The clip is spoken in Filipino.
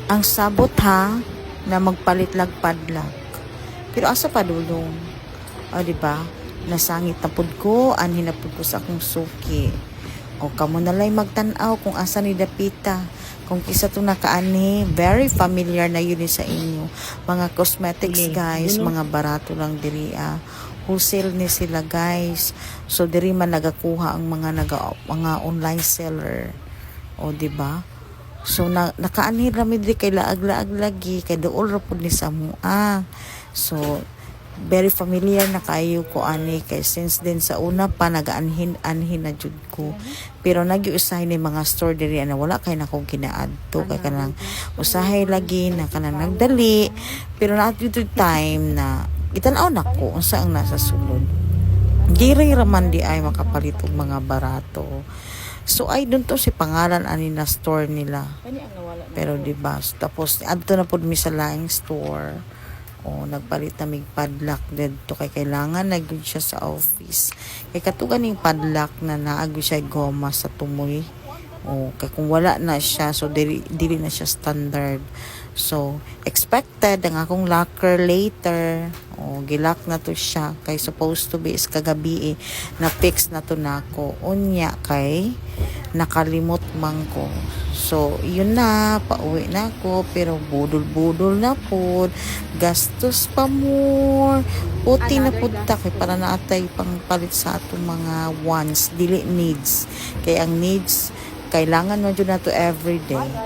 Ang sabot ha na magpalit lag padlak. Pero asa pa dulong? O di ba? Nasangit na pud ko, anhin na pud ko sa akong suki. O kamo na lay magtan-aw kung asa ni dapita. Kung kisa to nakaani, very familiar na yun sa inyo. Mga cosmetics guys, mga barato lang diri wholesale ni sila guys. So diri man nagakuha ang mga online seller. O di ba? So nakaanhi rami diri kay laag-laag lagi kay duol ra pud ni sa mua. So very familiar na kayo ko ani kay since din sa una pa nagaanhin na jud ko. Pero nagiusahay ni mga store diri na wala kay nako ginaadto kay kanang usahay lagi na kanang nagdali. Pero na dito time na gitan-aw nako unsa ang nasa sulod. Diri raman di ay makapalit og mga barato. So I don't to si pangalan ani na store nila. Pero di ba tapos adto na pud mi sa laing store. O nagpalit na mig padlock dito kay kailangan nagud siya sa office. Kay katugan ning padlock na naagud siya goma sa tumoy. O kay kung wala na siya so dili na siya standard. So expected ang akong locker later. O gilock na to siya kay supposed to be is kagabi na fix na to nako. Unya kay nakalimot man ko. So, yun na, pauwi na ako, pero budol-budol na po, gastos pa more, puti na po kay para naatay pang palit sa atong mga wants, dili needs. Kaya ang needs, kailangan mo dyan na to everyday.